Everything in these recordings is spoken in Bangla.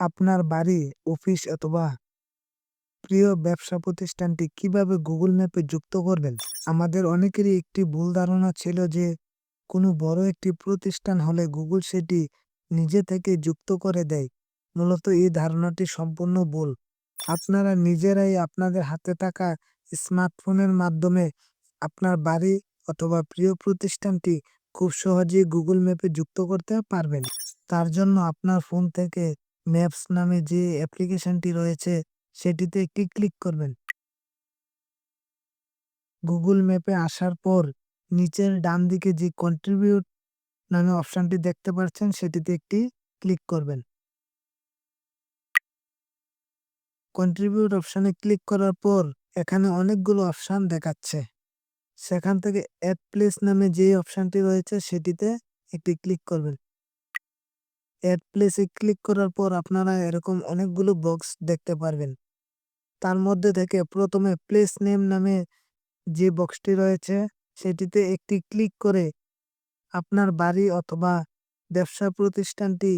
আপনার বাড়ি, অফিস অথবা প্রিয় ব্যবসা প্রতিষ্ঠানটি কিভাবে গুগল ম্যাপে যুক্ত করবেন? আমাদের অনেকেরই একটি ভুল ধারণা ছিল যে কোনো বড় একটি প্রতিষ্ঠান হলে গুগল সেটি নিজে থেকে যুক্ত করে দেয়। মূলত এই ধারণাটি সম্পূর্ণ ভুল। আপনারা নিজেরাই আপনাদের হাতে থাকা স্মার্টফোনের মাধ্যমে আপনার বাড়ি অথবা প্রিয় প্রতিষ্ঠানটি খুব সহজেই গুগল ম্যাপে যুক্ত করতে পারবেন। তার জন্য আপনার ফোন থেকে ম্যাপস নামে যে অ্যাপ্লিকেশনটি রয়েছে সেটিতে একটি ক্লিক করবেন। গুগল ম্যাপে আসার পর নিচের ডান দিকে যে কন্ট্রিবিউট নামে অপশনটি দেখতে পাচ্ছেন সেটিতে একটি ক্লিক করবেন। কন্ট্রিবিউট অপশনে ক্লিক করার পর এখানে অনেকগুলো অপশন দেখাচ্ছে। সেখান থেকে অ্যাড প্লেস নামে যে অপশনটি রয়েছে সেটিতে একটি ক্লিক করবেন। অ্যাড প্লেসে ক্লিক করার পর আপনারা এরকম অনেকগুলো বক্স দেখতে পারবেন। তার মধ্যে থেকে প্রথমে প্লেস নেম নামে যে বক্সটি রয়েছে সেটিতে একটি ক্লিক করে আপনার বাড়ি অথবা ব্যবসা প্রতিষ্ঠানটি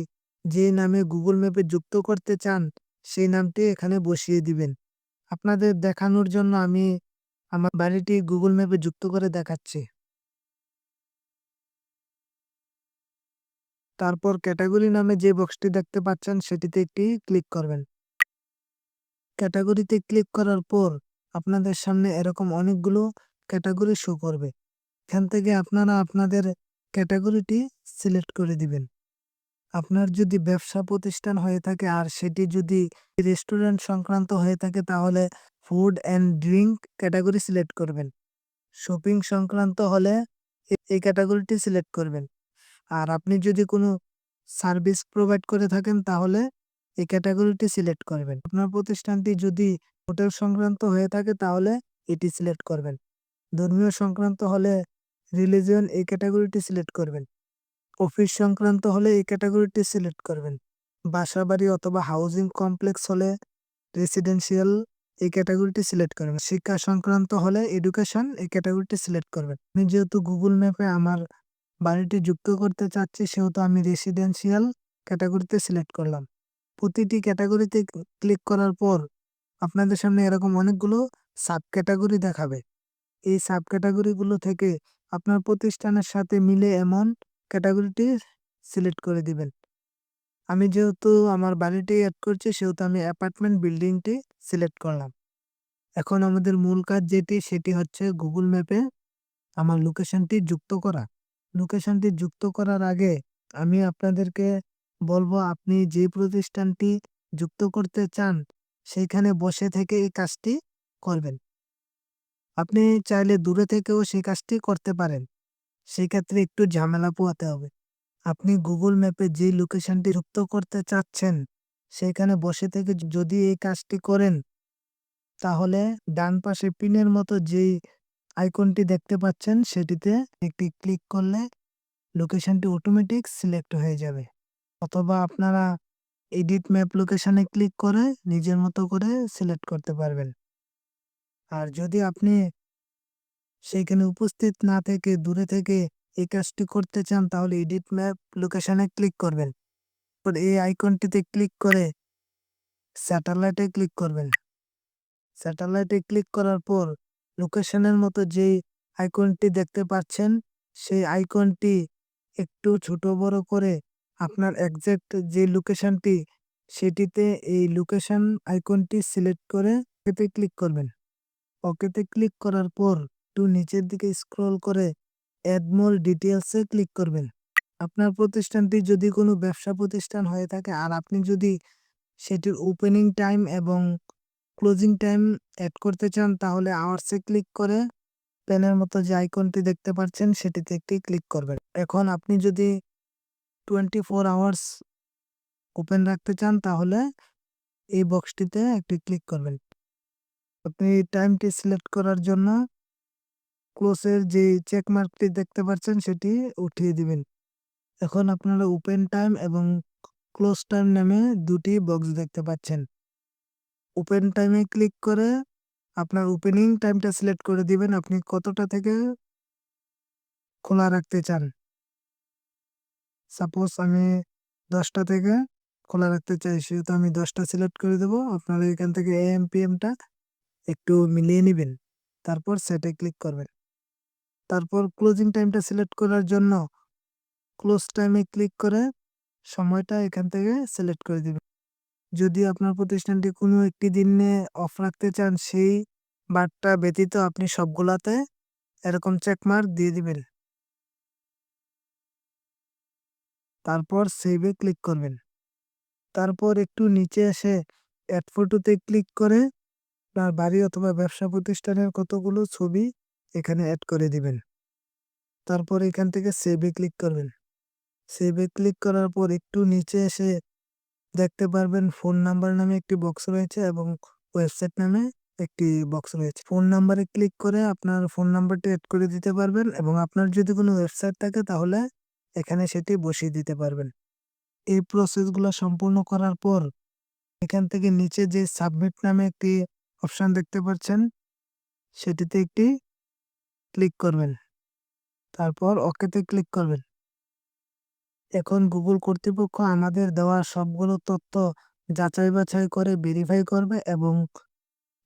যে নামে গুগল ম্যাপে যুক্ত করতে চান সেই নামটি এখানে বসিয়ে দিবেন। আপনাদের দেখানোর জন্য আমি আমার বাড়িটি গুগল ম্যাপে যুক্ত করে দেখাচ্ছি। তারপর ক্যাটাগরি নামে যে বক্সটি দেখতে পাচ্ছেন সেটিতে একটি ক্লিক করবেন। ক্যাটাগরিতে ক্লিক করার পর আপনাদের সামনে এরকম অনেকগুলো ক্যাটাগরি শো করবে। এখান থেকে আপনারা আপনাদের ক্যাটাগরিটি সিলেক্ট করে দিবেন। আপনার যদি ব্যবসা প্রতিষ্ঠান হয়ে থাকে আর সেটি যদি রেস্টুরেন্ট সংক্রান্ত হয়ে থাকে তাহলে food and drink category select করবেন। শপিং সংক্রান্ত হলে এই ক্যাটাগরিটি সিলেক্ট করবেন। আর আপনি যদি কোনো সার্ভিস প্রোভাইড করে থাকেন তাহলে এই ক্যাটাগরিটি সিলেক্ট করবেন। আপনার প্রতিষ্ঠানটি যদি হোটেল সংক্রান্ত হয়ে থাকে তাহলে এটি সিলেক্ট করবেন। ধর্মীয় সংক্রান্ত হলে রিলিজিয়ন এই ক্যাটাগরিটি সিলেক্ট করবেন। অফিস সংক্রান্ত হলে এই ক্যাটাগরিটি সিলেক্ট করবেন। বাসাবাড়ি অথবা হাউজিং কমপ্লেক্স হলে রেসিডেন্সিয়াল এই ক্যাটাগরিটি সিলেক্ট করবেন। শিক্ষা সংক্রান্ত হলে এডুকেশন এই ক্যাটাগরিটি সিলেক্ট করবেন। আমি যেহেতু গুগল ম্যাপে আমার বাড়িটি যুক্ত করতে চাচ্ছি সেহেতু আমি রেসিডেন্সিয়াল ক্যাটাগরিতে সিলেক্ট করলাম। প্রতিটি ক্যাটাগরিতে ক্লিক করার পর আপনাদের সামনে এরকম অনেকগুলো সাব ক্যাটাগরি দেখাবে। এই সাব ক্যাটাগরিগুলো থেকে আপনার প্রতিষ্ঠানের সাথে মিলে এমন ক্যাটাগরিটি সিলেক্ট করে দিবেন। আমি যেহেতু আমার বাড়িটি এড করছি সেহেতু আমি অ্যাপার্টমেন্ট বিল্ডিংটি সিলেক্ট করলাম। এখন আমাদের মূল কাজ যেটি সেটি হচ্ছে গুগল ম্যাপে আমার লোকেশনটি যুক্ত করা। লোকেশনটি যুক্ত করার আগে আমি আপনাদেরকে বলবো আপনি যে প্রতিষ্ঠানটি যুক্ত করতে চান সেইখানে বসে থেকে এই কাজটি করবেন। আপনি চাইলে দূরে থেকেও সেই কাজটি করতে পারেন। সেক্ষেত্রে একটু ঝামেলা পোহাতে হবে। আপনি গুগল ম্যাপে যে লোকেশনটি যুক্ত করতে চাচ্ছেন সেখানে বসে থেকে যদি এই কাজটি করেন তাহলে ডান পাশে পিনের মতো যেই আইকনটি দেখতে পাচ্ছেন সেটিতে একটি ক্লিক করলে লোকেশনটি অটোমেটিক সিলেক্ট হয়ে যাবে। অথবা আপনারা এডিট ম্যাপ লোকেশনে ক্লিক করে নিজের মতো করে সিলেক্ট করতে পারবেন। আর যদি আপনি সেইখানে উপস্থিত না থেকে দূরে থেকে এই কাজটি করতে চান তাহলে এডিট ম্যাপ লোকেশনে ক্লিক করবেন। এরপর এই আইকনটিতে ক্লিক করে স্যাটেলাইটে ক্লিক করবেন। স্যাটেলাইটে ক্লিক করার পর লোকেশনের মতো যেই আইকনটি দেখতে পাচ্ছেন সেই আইকনটি একটু ছোট বড় করে আপনার একজ্যাক্ট যে লোকেশনটি সেটিতে এই লোকেশন আইকনটি সিলেক্ট করে ওকেতে ক্লিক করবেন। ওকেতে ক্লিক করার পর একটু নিচের দিকে স্ক্রল করে অ্যাড মোর ডিটেইলসে ক্লিক করবেন। আপনার প্রতিষ্ঠানটি যদি কোনো ব্যবসা প্রতিষ্ঠান হয়ে থাকে আর আপনি যদি সেটির ওপেনিং টাইম এবং ক্লোজিং টাইম এড করতে চান তাহলে আওয়ার্সে ক্লিক করে পেনের মতো যে আইকনটি দেখতে পাচ্ছেন সেটিতে একটি ক্লিক করবেন। এখন আপনি যদি 24 আওয়ার্স ওপেন রাখতে চান তাহলে এই বক্সটিতে একটি ক্লিক করবেন। আপনি টাইমটি সিলেক্ট করার জন্য ক্লোজের যে চেক মার্কটি দেখতে পাচ্ছেন সেটি উঠিয়ে দিবেন। এখন আপনারা ওপেন টাইম এবং ক্লোজ টাইম নামে দুটি বক্স দেখতে পাচ্ছেন। ওপেন টাইমে ক্লিক করে আপনার ওপেনিং টাইমটা সিলেক্ট করে দিবেন আপনি কতটা থেকে খোলা রাখতে চান। সাপোজ আমি 10টা থেকে খোলা রাখতে চাই সেহেতু আমি 10টা সিলেক্ট করে দেব। আপনারা এখান থেকে AM PM টা একটু মিলিয়ে নিবেন। তারপর সেটে ক্লিক করবেন। তারপর ক্লোজিং টাইমটা সিলেক্ট করার জন্য ক্লোজ টাইমে ক্লিক করে সময়টা এখান থেকে সিলেক্ট করে দিবেন। যদি আপনার প্রতিষ্ঠানটি কোনো একটি দিনে অফ রাখতে চান সেই বারটা ব্যতীত আপনি সবগুলাতে এরকম চেক মার্ক দিয়ে দিবেন। তারপর সেভে ক্লিক করবেন। তারপর একটু নিচে এসে এড ফটোতে ক্লিক করে আপনার বাড়ি অথবা ব্যবসা প্রতিষ্ঠানের কতগুলো ছবি এখানে এড করে দিবেন। তারপর এখান থেকে সেভে ক্লিক করবেন। সেভে ক্লিক করার পর একটু নিচে এসে দেখতে পারবেন ফোন নাম্বার নামে একটি বক্স রয়েছে এবং ওয়েবসাইট নামে একটি বক্স রয়েছে। ফোন নাম্বারে ক্লিক করে আপনার ফোন নাম্বারটি এড করে দিতে পারবেন এবং আপনার যদি কোনো ওয়েবসাইট থাকে তাহলে এখানে সেটি বসিয়ে দিতে পারবেন। এই প্রসেসগুলো সম্পূর্ণ করার পর এখান থেকে নিচে যে সাবমিট নামে একটি অপশন দেখতে পাচ্ছেন সেটিতে একটি ক্লিক করবেন। তারপর ওকেতে ক্লিক করবেন। এখন গুগল কর্তৃপক্ষ আমাদের দেওয়া সবগুলো তথ্য যাচাই বাছাই করে ভেরিফাই করবে এবং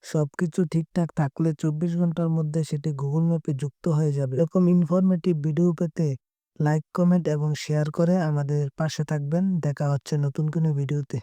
সবকিছু ঠিকঠাক থাকলে 24 ঘন্টার মধ্যে সেটি গুগল ম্যাপে যুক্ত হয়ে যাবে। এরকম ইনফরমেটিভ ভিডিও পেতে লাইক, কমেন্ট এবং শেয়ার করে আমাদের পাশে থাকবেন। দেখা হচ্ছে নতুন কোনো ভিডিওতে।